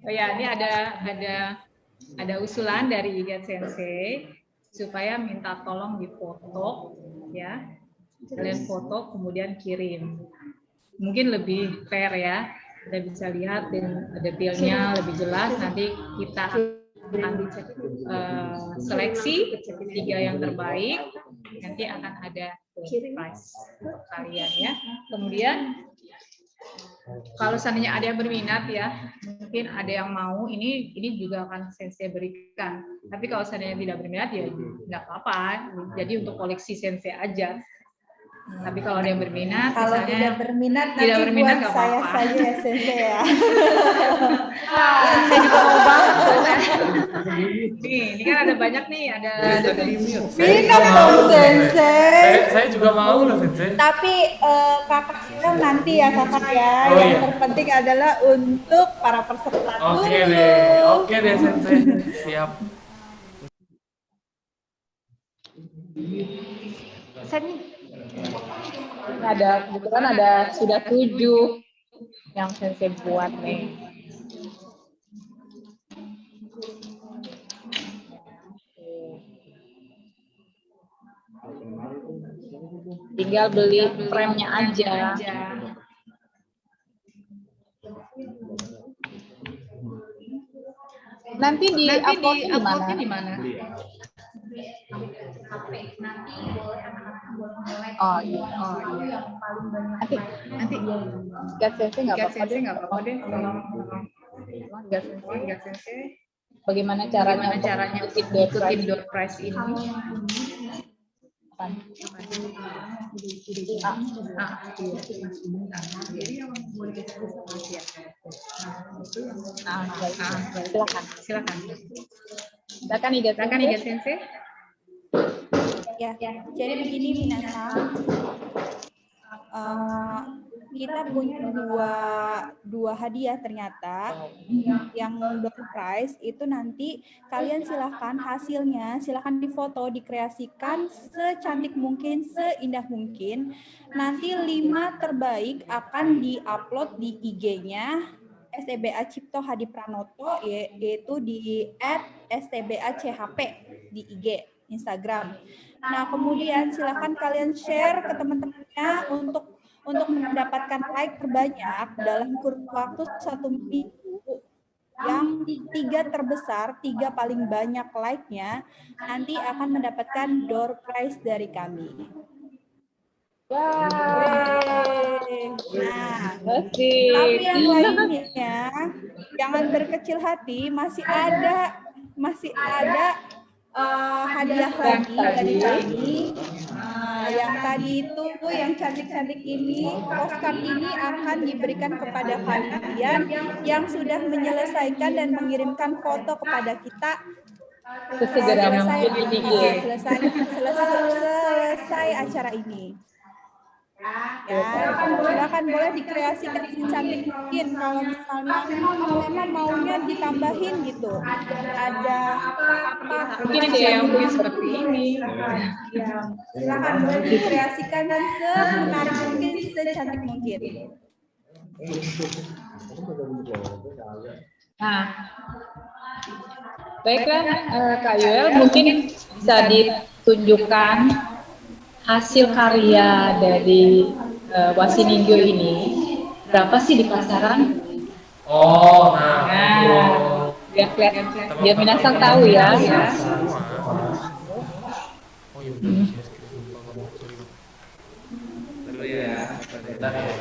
Oh ya, ini ada usulan dari Iga Sensei supaya minta tolong difoto, ya. Kalian foto kemudian kirim. Mungkin lebih fair ya. Kita bisa lihat dan detailnya lebih jelas. Nanti kita akan seleksi 3 yang terbaik. Nanti akan ada prize untuk kalian ya. Kemudian kalau seandainya ada yang berminat ya, mungkin ada yang mau, ini juga akan Sensei berikan. Tapi kalau seandainya tidak berminat ya nggak apa-apa. Jadi untuk koleksi Sensei aja. Tapi kalau ada yang berminat, Kalau misalnya tidak berminat, tidak nanti berminat buat nggak saya apa-apa. saja ya Sensei ya. Saya juga mau banget. Nih, ini kan ada banyak nih, ada Minat dong Sensei. Saya juga mau loh Sensei. Tapi kakak bilang nanti ya kakak ya. Oh, Yang iya. terpenting adalah untuk para peserta dulu. Oke deh Sensei. Siap. Kebetulan ada sudah 7 yang Sensei buat nih. Tinggal beli frame-nya aja. Nanti di upload-nya di mana? Oh iya. Nanti gas Sensei nggak apa-apa deh. Gas Sensei. Bagaimana caranya ikutin door prize ini? Silakan Iga Sensei. Ya, jadi begini Minasang. Kita punya dua hadiah ternyata. Yang door prize itu nanti kalian silahkan hasilnya, silahkan difoto, dikreasikan secantik mungkin, seindah mungkin. Nanti 5 terbaik akan diupload di IG-nya STBA Cipto Hadi Pranoto, yaitu di @stbachp di IG Instagram. Nah, kemudian silakan kalian share ke teman-temannya untuk mendapatkan like terbanyak dalam kurun waktu 1 minggu. Yang 3 terbesar, 3 paling banyak like-nya, nanti akan mendapatkan door prize dari kami. Nah, tapi yang lainnya jangan berkecil hati, masih ada hadiah lagi dari kami. Yang tadi itu yang cantik-cantik ini, postcard ini akan diberikan kepada kalian yang sudah menyelesaikan dan mengirimkan foto kepada kita selesai acara ini. Ya, silakan boleh dikreasikan secantik mungkin. Kalau misalnya memang maunya ditambahin gitu, ada apa Mungkin ada yang mungkin seperti ini. ya, silakan boleh dikreasikan dan semenarik mungkin, secantik mungkin. Nah, baiklah Kak Yuel, mungkin bisa ditunjukkan hasil karya dari Wasiningyo ini. Berapa sih di pasaran? Oh, biar Minasang tahu ya. Oh iya, dulu ya. Bentar ya.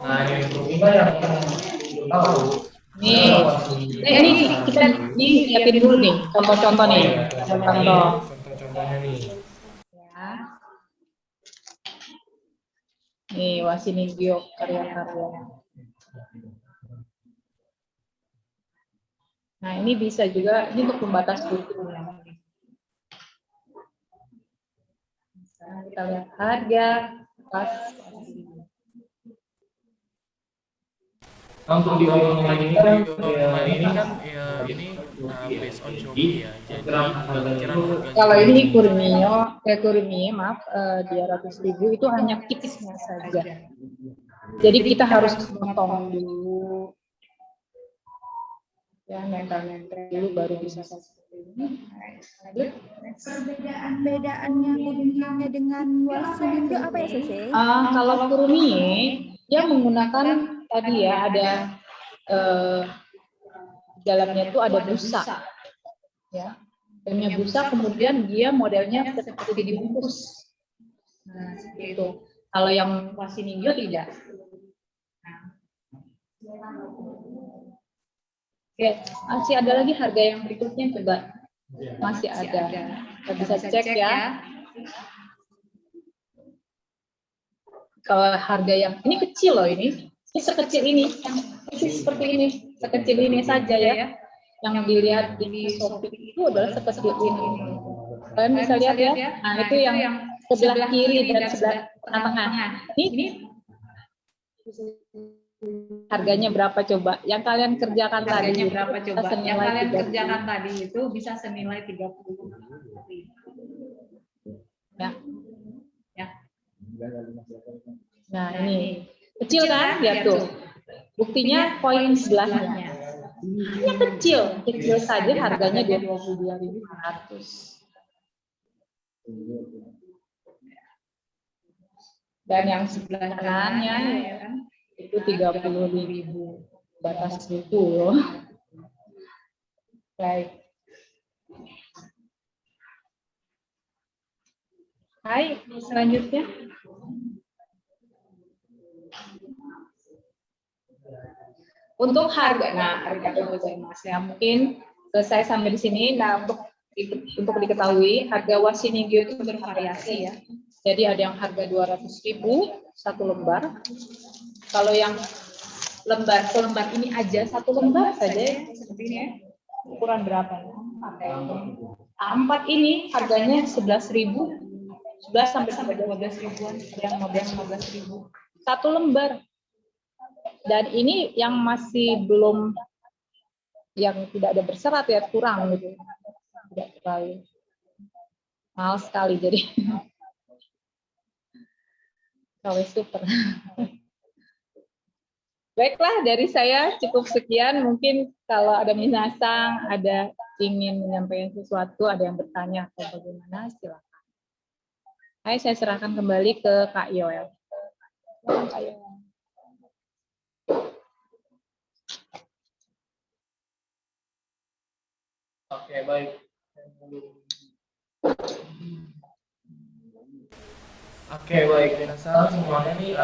Nah, ini kita yang tahu. Ini kita siapin dulu nih contoh-contoh nih. Contoh-contohnya nih. Ya. Nih Wasiningyo karya-karya. Nah ini bisa juga, ini untuk pembatas buku. Bisa kita lihat harga pas. Untuk di online ini kan ya ini based on Shopee ya. Jadi kira-kira Kalau ini Kurmie, maaf, 200.000 itu hanya kipisnya saja. Jadi kita harus potong dulu, ya nempel-nempel dulu baru bisa seperti ini. Perbedaannya Kurmie dengan Wasiningyo apa ya, Sese? Kalau Kurmie dia menggunakan tadi ya ada dalamnya itu ada busa, ya. Dalamnya busa, kemudian dia modelnya seperti dibungkus. Nah, seperti itu. Kalau yang Wasiningyo tidak. Oke, masih ada lagi harga yang berikutnya, coba. Masih ada. Kita bisa cek ya. Kalau harga yang ini kecil loh ini sekecil ini, yang seperti ini, sekecil ini saja ya. Yang dilihat di Shopee itu adalah sekecil ini. Kalian bisa lihat ya. Nah, itu yang sebelah kiri dan sebelah tengah. Ini harganya berapa coba? Yang kalian kerjakan Harganya tadi. berapa coba? Senilai Yang kalian 30. kerjakan tadi itu bisa senilai 30. Ya. Ya. Nah, ini kecil kan? Lihat tuh. Buktinya koin sebelahnya. Ini kecil saja harganya 22.500. Dan yang sebelah kanannya ya kan, itu 30.000 batas itu loh. Baik. Hai, selanjutnya. Untuk harga, ya mungkin selesai sampai di sini. Nah, untuk diketahui harga Wasiningyo itu bervariasi ya. Jadi ada yang harga 200.000 satu lembar. Kalau yang selembar ini aja, satu lembar saja seperti ini ya. Ukuran berapa? 4 ini harganya 11.000. 11 sampai 12 ribuan, yang 15.000 satu lembar. Dan ini yang masih belum, yang tidak ada berserat ya, kurang gitu, tidak terlalu mahal sekali jadi. KW super. Baiklah, dari saya cukup sekian. Mungkin kalau ada minasang, ada ingin menyampaikan sesuatu, ada yang bertanya atau bagaimana, silakan. Hai, saya serahkan kembali ke Kak Yoel. Kak Yoel. Oke, baik. Oke, baik. Minasan semuanya nih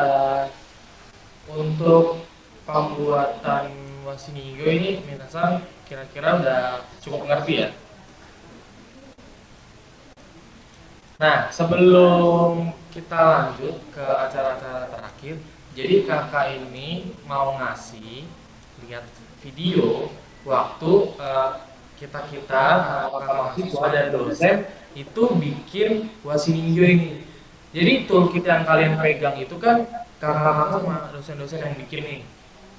untuk pembuatan Wasiningyo ini minasan kira-kira udah cukup ngerti ya. Nah, sebelum kita lanjut ke acara-acara terakhir, jadi kakak ini mau ngasih lihat video waktu kita para mahasiswa dan dosen itu bikin Wasiningyo ini. Jadi toolkit yang kalian pegang itu kan kakak-kakak sama dosen-dosen yang bikin nih.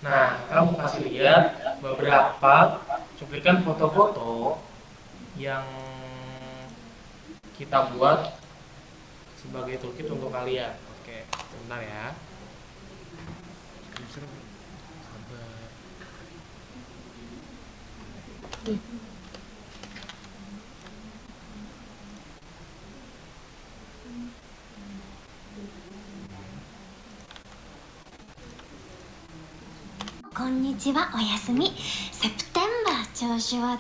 Nah, kamu kasih lihat beberapa cuplikan foto-foto yang kita buat sebagai toolkit untuk kalian. Oke, sebentar ya. Konnichiwa, o yasumi. September 調子は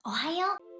おはよう。